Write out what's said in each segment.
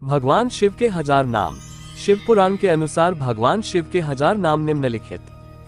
भगवान शिव के 1000 नाम। शिव पुराण के अनुसार भगवान शिव के 1000 नाम निम्नलिखित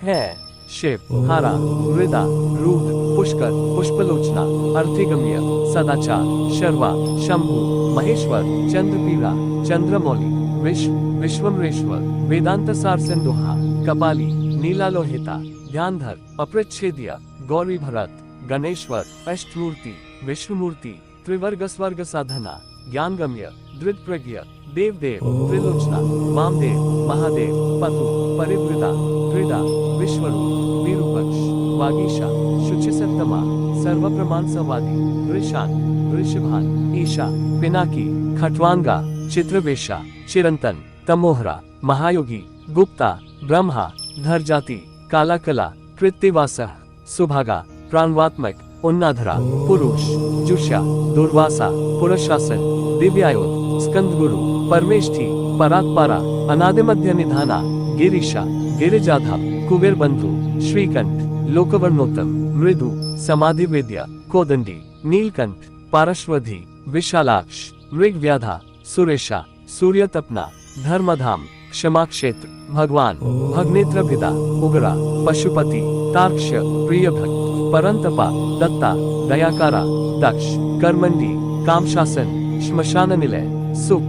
हैं। शिव, हरा, हृदा, रुद्र, पुष्कर, पुष्पलोचना, अर्थिगम्य, सदाचार, शर्वा, शंभु, महेश्वर, चंद्रपीड़ा, चंद्रमौली, विश्व, विश्वमरेश्वर, वेदांत सार सिंधुहा, कपाली, नीलालोहिता, ध्यानधर, अप्रच्छेद्य, गौरी भरत, गणेश्वर, अष्टमूर्ति, विष्णुमूर्ति, त्रिवर्ग स्वर्ग साधना, ज्ञानगम्य, धृतप्रज्ञ, देवदेव, त्रिलोचना, वामदेव, महादेव, पतु, परिवृता, धृदा, विश्वरूप, विरूपक्ष, वागीशा, शुचिसत्तमा, सर्वप्रमाण संवादी, ऋषान, ऋषभान, ईशा, पिनाकी, खटवांगा, चित्रवेशा, चिरंतन, तमोहरा, महायोगी, गुप्ता, ब्रह्मा, धरजाति, कालाकला, कृत्तिवासः, सुभागा, प्राणवात्मक, उन्नाधरा, पुरुष, जुष्या, दुर्वासा, पुरशासन, दिव्यायुध, स्कंदगुरु, परमेष्ठी, परात्परा, अनादिमध्य निधाना, गिरीशा, गिरिजाधा, कुबेर बंधु, श्रीकंठ, लोकवर्णोत्तम, मृदु, समाधि वेद्य, कोदंडी, नीलकंठ, पारश्वधी, विशालाक्ष, मृगव्याधा, सुरेशा, सूर्यतपना, धर्मधाम, क्षमा क्षेत्र, भगवान, भगनेत्रभिदा, उग्रा, पशुपति, तार्क्ष, प्रियभक्त, परंतपा, दत्ता, दयाकारा, दक्ष, कर्मंडी, कामशासन, श्मशान निलय, सुख,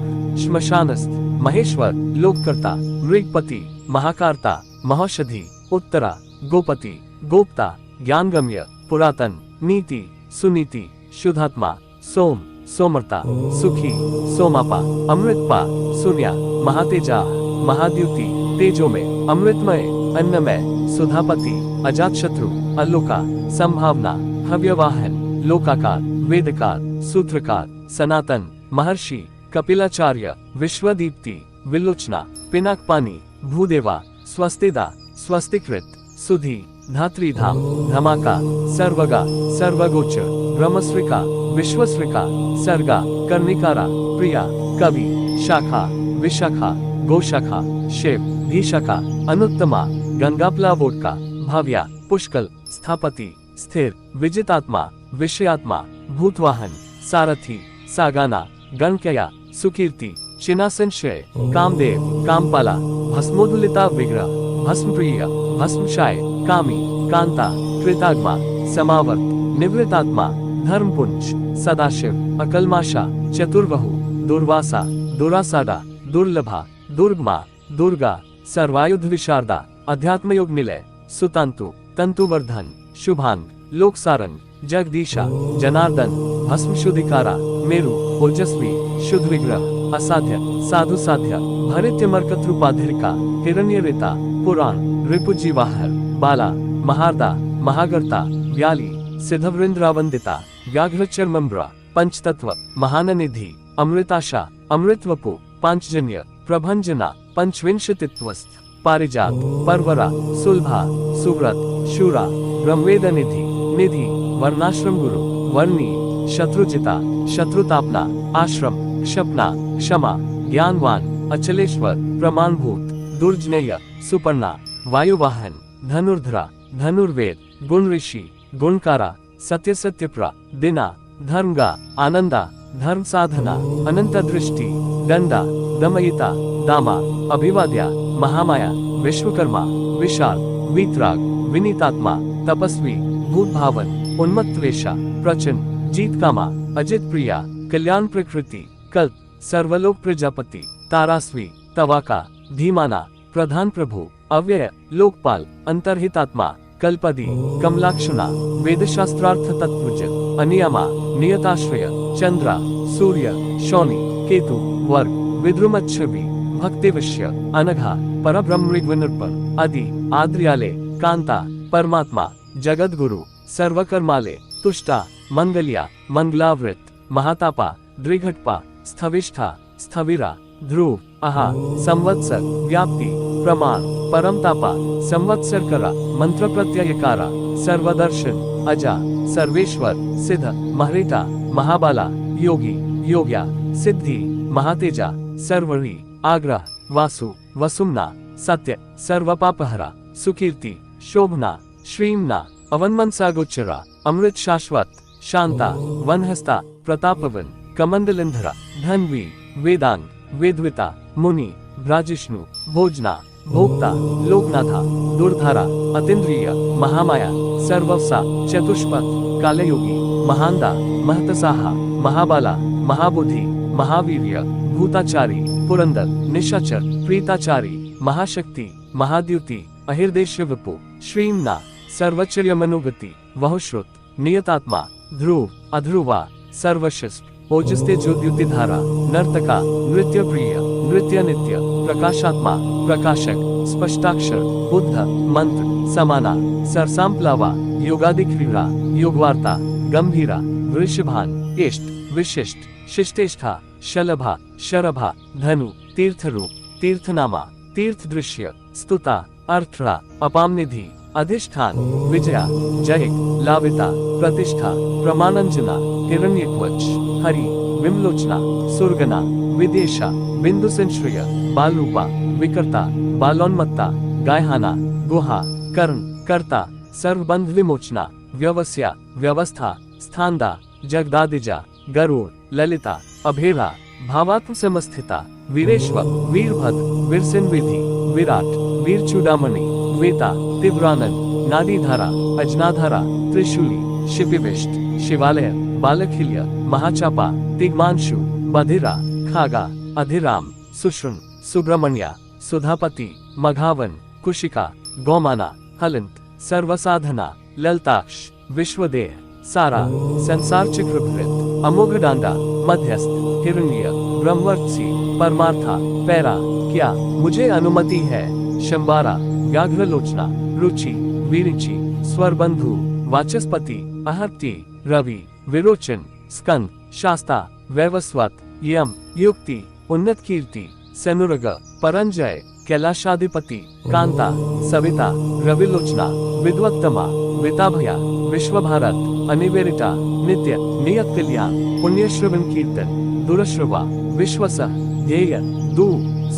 श्मशानस्थ, महेश्वर, लोककर्ता, मृगपति, महाकारता, महौषधि, उत्तरा, गोपति, गोप्ता, ज्ञानगम्य, पुरातन, नीति, सुनीति, शुद्धात्मा, सोम, सोमर्ता, सुखी, सोमापा, अमृतपा, सुन्या, महातेजा, महाद्युति, तेजोमय, अमृतमय, अन्नमय, सुधापति, अजातशत्रु, अल्लोका, संभावना, हव्यवाहन, लोकाकार, वेदकार, सूत्रकार, सनातन, महर्षि, कपिलाचार्य, विश्वदीप्ति, विलोचना, पिनाकपानी, भूदेवा, स्वस्तिदा, स्वस्तिकृत, सुधी, धात्रीधाम, धमाका, सर्वगा, सर्वगोचर, ब्रह्मश्रिका, विश्वश्रिका, सर्गा, कर्णिकारा, प्रिया, कवि, शाखा, विशाखा, गोशाखा, शिव, धीशाखा, अनुत्तमा, गंगाप्लावोटका, भाव्या, पुष्कल, स्थापति, स्थिर, विजितात्मा, विषयात्मा, भूतवाहन, सारथी, सागाना, गणकया, सुकीर्ति, चिनासंशय, कामदेव, कामपाला, भस्मोदुलिता विग्रह, भस्मप्रिय, भस्मशाय, कामी, कांता, कृताग्मा, समावर्त, निवृतात्मा, धर्मपुंज, सदाशिव, अकलमाशा, चतुर्वहु, दुर्वासा, दुरासाडा, दुर्लभा, दुर्गमा, दुर्गा, सर्वायुध विशारदा, अध्यात्मयोग निलय, सुतांतु, तंतुवर्धन, शुभांग, लोकसारंग, जगदीशा, जनार्दन, भस्म शुद्धिकारा, मेरु, ओजस्वी, शुद्ध विग्रह, असाध्य, साधु साध्य, भरित्य मरकत्रुपाधिरिका, हिरण्यरेता, पुराण, रिपुजीवाहर, बाला, महारदा, महागर्ता, व्याली, सिद्धवृंद्रावंदिता, व्याघ्रचर्मम्ब्रा, पंचतत्व, महाननिधि, अमृताशा, अमृतवपु, पांचजन्य, प्रभंजना, पंचविंशतित्वस्थ, पारिजात, परवरा, सुलभा, सुव्रत, शूरा, ब्रह्मवेद निधि, निधि, वर्णाश्रम गुरु, वर्णी, शत्रुजिता, शत्रुतापना, आश्रम, क्षपना, क्षमा, ज्ञानवान, अचलेश्वर, प्रमाणभूत, दुर्जनेय, सुपर्णा, वायुवाहन, धनुर्धरा, धनुर्वेद, गुण ऋषि, गुणकारा, सत्य सत्यप्रा, दिना, धर्मगा, आनंदा, धर्म साधना, अनंत दृष्टि, दंडा, दमयिता, दामा, अभिवाद्या, महामाया, विश्वकर्मा, विशाल, वीतराग, विनीतात्मा, तपस्वी, भूतभावन, उन्मत्तवेशा, प्रचंड, जीतकामा, अजित प्रिया, कल्याण प्रकृति, कल्प, सर्वलोक प्रजापति, तारास्वी, तवाका, धीमाना, प्रधान प्रभु, अव्यय, लोकपाल, अंतर्हितात्मा, कल्पदी, कमलाक्षुणा, वेदशास्त्रार्थ तत्वज, अनियमा, नियताश्रय, चंद्रा, सूर्य, शौनी, केतु, वर्ग, विद्रुमच्छवि, भक्तिविष्य, अनघा, परब्रह्मृग्विनिर्पर, आदि, आद्रियाले, कांता, परमात्मा, जगद्गुरु, सर्वकर्माले, तुष्टा, मंगल्या, मंगलावृत, महातापा, दृघटपा, स्थविष्ठा, स्थविरा, ध्रुव, अहा, संवत्सर, व्याप्ति, प्रमाण, परमतापा, संवत्सरकरा, मंत्र प्रत्ययकारा, सर्वदर्शन, अजा, सर्वेश्वर, सिद्ध, महरेटा, महाबाला, योगी, योग्या, सिद्धि, महातेजा, सर्वरी, आग्रह, वासु, वसुमना, सत्य, सर्वपापहरा, सुकीर्ति, शोभना, श्रीमना, अवनमनसागोचरा, अमृत शाश्वत, शांता, वनहस्ता, प्रतापवन, कमंडलिंधरा, धन्वी, वेदांग, वेदविता, मुनि, ब्राजिष्णु, भोजना, भोक्ता, लोकनाथा, दुर्धारा, अतीन्द्रिय, महामाया, सर्वसा, चतुष्पथ, कालयोगी, महांदा, महतसाहा, महाबाला, महाबुद्धि, महावीर्य, भूताचारी, पुरंदर, निशाचर, प्रीताचारी, महाशक्ति, महाद्युति, अहिर्देश्य विपु, श्रीमना, सर्वचर्य मनोगति, बहुश्रुत, नियतात्मा, ध्रुव, अध्रुवा, सर्वशिष्ट, ओजस्ते ज्योतिधारा, नर्तका, नृत्य प्रिय, नृत्य नित्य, प्रकाशात्मा, प्रकाशक, स्पष्टाक्षर, बुद्ध, मंत्र, समाना, सरसाम्प्लावा, योगादिक्रीड़ा, योगवार्ता, गंभीरा, वृषभान, इष्ट, विशिष्ट, शिष्टेष्ठा, शलभा, शरभा, धनु, तीर्थरूप, तीर्थनामा, तीर्थ दृश्य, स्तुता, अर्थरा, अपामनिधि, अधिष्ठान, विजया, जय, लाविता, प्रतिष्ठा, प्रमाणंजना, हिरण्यक्वच, हरि, विमलोचना, सुरगना, विदेशा, बिंदु संश्रय, बालरूपा, विकर्ता, बालोन्मत्ता, गायहाना, गुहा, कर्ण, कर्ता, सर्वबंध विमोचना, व्यवस्या, व्यवस्था, स्थानदा, जगदादिजा, गरुड़, ललिता, अभेरा, भावात्म समस्थिता, वीरेश्वर, वीरभद्र, वीरसेन विधि, विराट, वीर चूड़ामणि, वेता, तीव्रानंद, नादीधारा, अजनाधारा, त्रिशूली, शिपिविष्ट, शिवालय, बालखिल्य, महाचापा, तिग्मांशु, बधिरा, खागा, अधिराम, सुश्रुन, सुब्रमण्या, सुधापति, मघावन, कुशिका, गौमाना, हलंत, सर्वसाधना, ललताक्ष, विश्वदेह, सारा, संसार चक्रभृत, अमोघडांडा, मध्यस्थ, हिरण्य, ब्रह्मवर्ची, परमार्था, पैरा, क्या मुझे अनुमति है, शंबारा, व्याघ्रलोचना, रुचि, वीरिचि, स्वरबंधु, वाचस्पति, अहर्ति, रवि, विरोचन, स्कंद, शास्ता, वैवस्वत, यम, युक्ति, उन्नत कीर्ति, सनुरग, परंजय, कैलाशाधिपति, कांता, सविता, रविलोचना, विद्वत्तमा, विताभया, विश्वभारत, अनिवेरिता, नित्य, नियत कल्याण, पुण्यश्रवण कीर्तन, दुरश्रवा, विश्वसह, ध्येय, दू,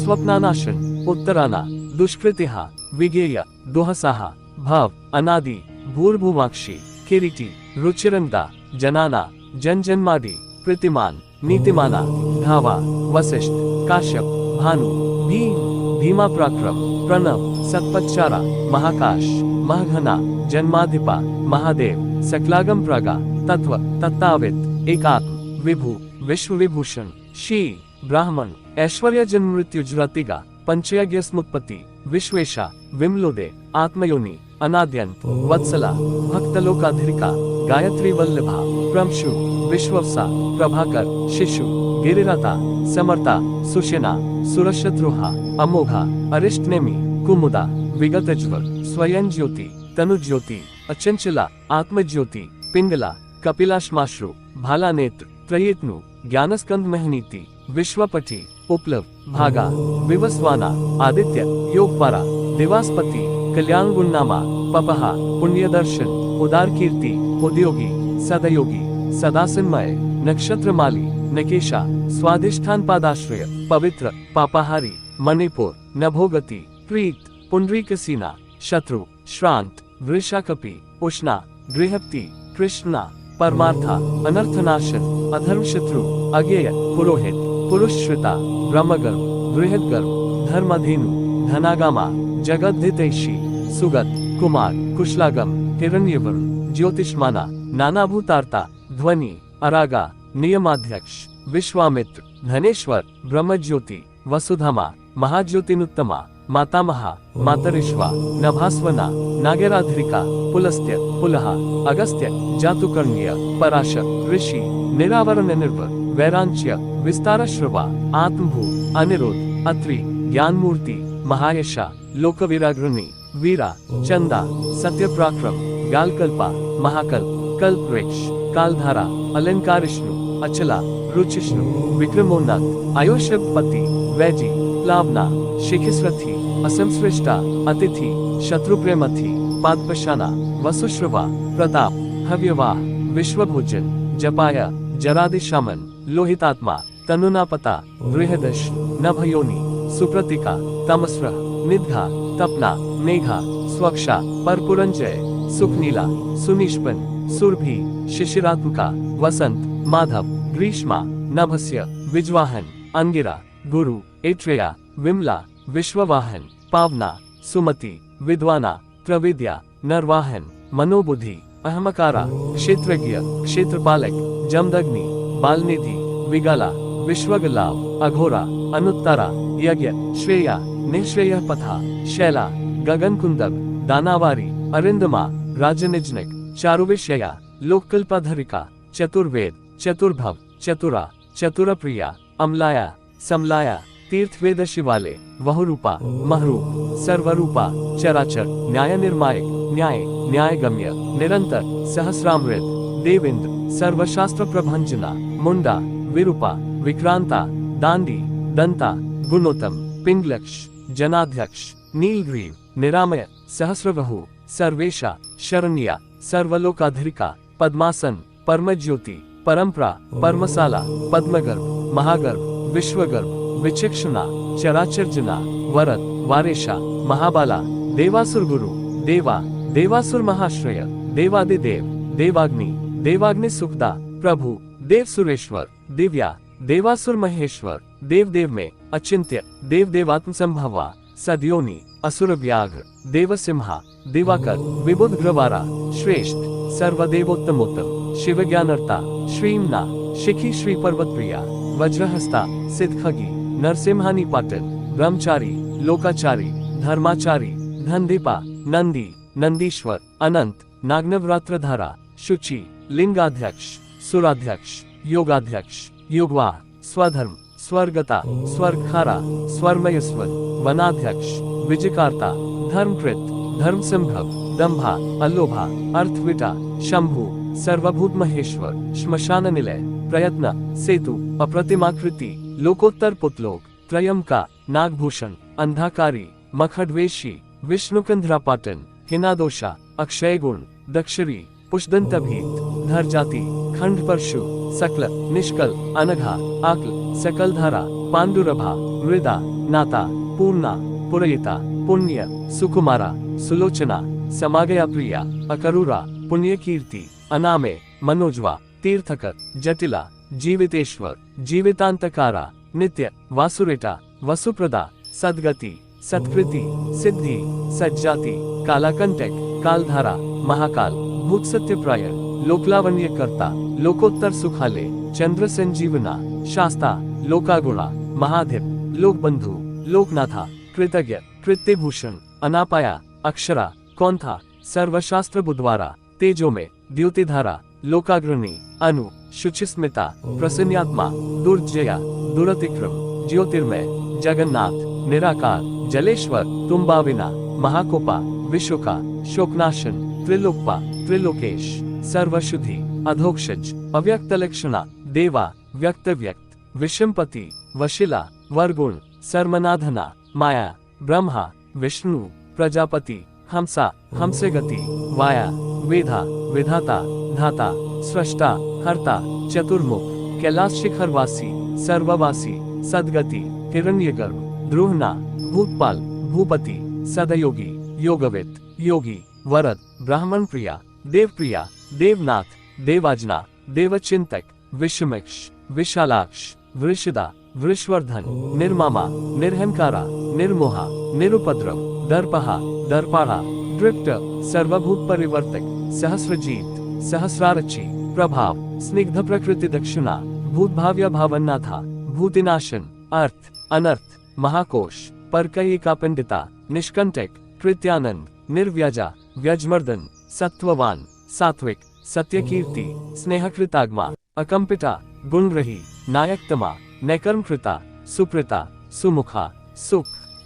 स्वप्नानाशन, उत्तराना, दुष्कृतिहा, विगेय, दुहसाहा, भव, अनादि, भूर्भुवाक्षी, किरीटी, रुचिरंदा, जनाना, जनजन्मादि, प्रतिमान, नीतिमाना, धावा, वसिष्ठ, काश्यप, भानु, भीम, भीमा पराक्रम, प्रणव, सत्पच्चारा, महाकाश, महघना, जन्माधिपा, महादेव, सकलागम प्रगा, तत्व, तत्तावित, एकात्म, विभु, विश्वविभूषण, शी, ब्राह्मण, ऐश्वर्य जन्म मृत्युज्रतिगा, पंचयज्ञ स्मुत्पत्ति, विश्वेशा, विमलोदे, आत्मयोनि, अनाद्यंत, वत्सला, भक्तलोकाधिका, गायत्री वल्लभा, प्रमशु, विश्ववसा, प्रभाकर, शिशु, गिरिरता, समर्ता, सुशेना, सुरशत्रुहा, अमोघा, अरिष्टनेमि, कुमुदा, विगतज्वर, स्वयं ज्योति, तनुज्योति, अचंचला, आत्मज्योति, पिंगला, कपिलाश्माश्रु, भाला नेत्र, त्रयेतनु, ज्ञानस्कंद महनीति, विश्वपति, उपलव, भागा, विवस्वाना, आदित्य, योगपारा, देवास्पति, कल्याण गुणनामा, पपहा, पुण्यदर्शन, उदार कीर्ति, उद्योगी, सदयोगी, सदासन्मय, नक्षत्रमाली, नकेशा, स्वादिष्ठान पादाश्रय, पवित्र, पापाहारी, मणिपुर, नभोगति, प्रीत, पुंडरीकसीना, शत्रु, श्रांत, वृषाकपि, उष्णा, गृहपति, कृष्णा, परमार्था, अनर्थनाशन, अधर्मशत्रु, अज्ञेय, पुरोहित, पुरुषश्रिता, ब्रह्मगर्भ, बृहद्गर्भ, धर्माधीनु, धनागामा, जगद्धितैषी, सुगत, कुमार, कुशलागम, हिरण्यवर्ण, ज्योतिष्माना, नानाभूतार्ता, ध्वनि, अरागा, नियमाध्यक्ष, विश्वामित्र, धनेश्वर, ब्रह्मज्योति, वसुधामा, महाज्योतिनुत्तमा, मातामहा, मातरिश्वा, नभास्वना, नागेराधरिका, पुलस्त्य, पुलहा, अगस्त्य, जातुकर्ण्य, पराशर, ऋषि, निरावरण निर्भर, वैरांच्य, विस्तारश्रवा, आत्मभू, अनिरुद्ध, अत्रि, ज्ञानमूर्ति, महायशा, लोकवीराग्रणी, वीरा, चंदा, सत्यपराक्रम, गालकल्पा, महाकल्प, कल्पवृक्ष, कालधारा, अलंकारिष्णु, अचला, रुचिष्णु, विक्रमोन्नत, आयुष्यपति, वैजी, प्लावना, शिखिस्रथी, असंसृष्टा, अतिथि, शत्रुप्रेमथी, पादपशाना, वसुश्रवा, प्रताप, हव्यवाह, विश्वभोजन, जपाया, जरादिशामन, लोहितात्मा, तनुनापता, बृहदश, नभयोनि, सुप्रतिका, तमस्रः, निद्घा, तपना, मेघा, स्वक्षा, परपुरंजय, सुखनीला, सुनिष्पन, सुरभि, शिशिरात्मका, वसंत, माधव, ग्रीष्मा, नभस्य, विज्वाहन, अंगिरा, गुरु, ऐत्रेया, विमला, विश्ववाहन, पावना, सुमति, विद्वाना, प्रविद्या, नरवाहन, मनोबुद्धि, अहमकारा, क्षेत्रज्ञ, क्षेत्रपालक, जमदग्नि, बालनिधि, विगाला, विश्वगलाव, अघोरा, अनुत्तरा, यज्ञ, श्रेया, निःश्रेय पथा, शैला, गगनकुंदब, दानावारी, अरिंदमा, राजनिजनिक, चारुविषया, लोककल्पाधरिका, चतुर्वेद, चतुर्भव, चतुरा, चतुरप्रिया, अम्लाया, समलाया, तीर्थवेद शिवालय, वहुरूपा, महरूप, सर्वरूपा, चराचर, न्याय निर्मायक, न्याय, न्यायगम्य, निरंतर, सहस्रामृत, देवेंद्र, सर्वशास्त्र प्रभंजना, मुंडा, विरूपा, विक्रांता, दांडी, दंता, गुणोत्तम, पिंगलक्ष, जनाध्यक्ष, नीलग्रीव, निरामय, सहस्रवहु, सर्वेशा, शरण्या, सर्वलोकाधिरिका, पद्मासन, परमज्योति, परंपरा, परमसाला, पद्मगर्भ, महागर्भ, विश्वगर्भ, विचक्षणा, चराचरजना, वरद, वारेशा, महाबाला, देवासुर गुरु, देवा, देवासुर महाश्रय, देवादिदेव, देवाग्नि, देवाग्नि सुखदा, प्रभु, देव सुरेश्वर, दिव्या, देवासुर महेश्वर, देवदेव में, अचिंत्य, देवदेवात्म संभवा, सद्योनि, असुर व्याघ्र, देवसिंहा, दिवाकर, विबुध ग्रवारा, श्रेष्ठ, सर्वदेवोत्तमोत्तम, शिव ज्ञानर्ता, श्रीमना, शिखी श्री पर्वतप्रिया, वज्रहस्ता, सिद्धखगी, नरसिंहानी पाटिल, ब्रह्मचारी, लोकाचारी, धर्माचारी, धनदीपा, नंदी, नंदीश्वर, अनंत, नागनवरात्रधारा, शुचि, लिंगाध्यक्ष, सुराध्यक्ष, योगाध्यक्ष, युगवा, स्वधर्म, स्वर्गता, स्वर्गखारा, स्वरमयस्वर, वनाध्यक्ष, विजयकार्ता, धर्मकृत, धर्म संभव, दंभा, अल्लोभा, अर्थविटा, शंभु, सर्वभूत महेश्वर, श्मशान निलय, प्रयत्न, सेतु, अप्रतिमाकृति, लोकोत्तर पुतलोक, त्रयंका, नागभूषण, अंधाकारी, मखडवेशी, विष्णुकंधरा पाटन, हिनादोषा, अक्षय गुण, दक्षरी, पुष्दंतभीत, धरजाति, खंड परशु, सकल, निष्कल, अनघा, आकल, सकलधारा, पांडुरभा, मृदा, नाता, पूर्णा, पुरयिता, पुण्य, सुकुमारा, सुलोचना, समागया प्रिया, अकरूरा, पुण्य कीर्ति, अनामे, मनोजवा, तीर्थकर, जटिला, जीवितेश्वर, जीवितांतकारा, नित्य, वासुरेटा, वसुप्रदा, सद्गति, सत्कृति, सिद्धि, सज्जाति, कालाकंटक, कालधारा, महाकाल, भूत सत्यप्राय, लोकलावण्य कर्ता, लोकोत्तर सुखाले, चंद्र संजीवना, शास्ता, लोकागुणा, महाधिप, लोकबंधु, लोकनाथा, कृतज्ञ, कृत्यभूषण, अनापाया, अक्षरा, कौंथा, सर्वशास्त्र बुधवारा, तेजो में, द्युतिधारा, लोकाग्रणी, अनु, शुचिस्मिता, प्रसन्नात्मा, दुर्जया, दुरतिक्रम, ज्योतिर्मय, जगन्नाथ, निराकार, जलेश्वर, तुम्बाविना, महाकोपा, विशुका, शोकनाशन, त्रिलोकपा, त्रिलोकेश, सर्वशुद्धि, अधोक्षज, अव्यक्त लक्षणा, देवा, व्यक्त व्यक्त, विषमपति, वशिला, वरगुण, सर्मनाधना, माया, ब्रह्मा, विष्णु, प्रजापति, हमसा, हमसे गति, वाया, वेधा, विधाता, धाता, स्रष्टा, हर्ता, चतुर्मुख, कैलाश शिखरवासी, सर्ववासी, सद्गति, हिरण्यगर्भ, द्रुहना, भूतपाल, भूपति, सदयोगी, योगविद, योगी, वरद, ब्राह्मण प्रिया, देवप्रिया, देवनाथ, देवाजना, देवचिंतक, विषमिक्ष, विशालाक्ष, वृषदा, वृषवर्धन, निर्मामा, निर्हंकारा, निर्मोहा, निरुपद्रव, दर्पहा, दर्पाढ़ा, दृप्त, सर्वभूत परिवर्तक, सहस्रजीत, सहस्रारची, प्रभाव, स्निग्ध प्रकृति दक्षिणा, भूतभाव्य भावनाथा, भूतिनाशन, अर्थ, अनर्थ, महाकोश, परकयिका पंडिता, निष्कंटक, कृत्यानंद, निर्व्यजा, व्यजमर्दन, सत्ववान, सात्विक, सत्यकीर्ति, स्नेहकृतागमा, अकंपिता, गुणग्रही, नायकतमा, नैकर्मकृता, सुकृता, सुमुखा, सुख,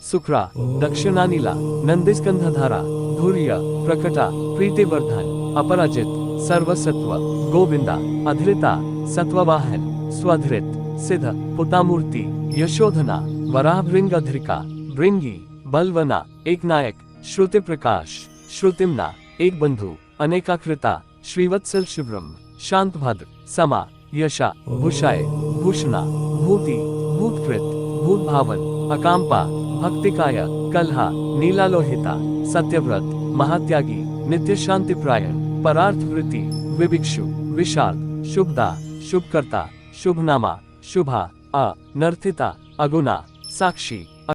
सुक्रा, दक्षिणानीला, नंदिस्कंधधारा, धुर्य, प्रकटा, प्रीतिवर्धन, अपराजित, सर्वसत्व, गोविंदा, अधृता, सत्ववाहन, स्वधृत, सिद्ध, पुतामूर्ति, यशोधना, वराह भृंगधृका, भृंगी, बलवना, एक नायक, श्रुति प्रकाश, श्रुतिम्ना, एक बंधु, अनेकाकृता, श्रीवत्सल शिवरम, शांतभद्र, समा, यशा, भूषाय, भूषणा, भूति, भूतकृत, भूतभावन, अकांपा, भक्तिकाय, कल्हा, नीलालोहिता, सत्यव्रत, महात्यागी, नित्य शांति प्रायण, परार्थ वृत्ति, विभिक्षु, विशाल, शुभदा, शुभकर्ता, शुभनामा, शुभा, अ नर्थिता, अगुना, साक्षी।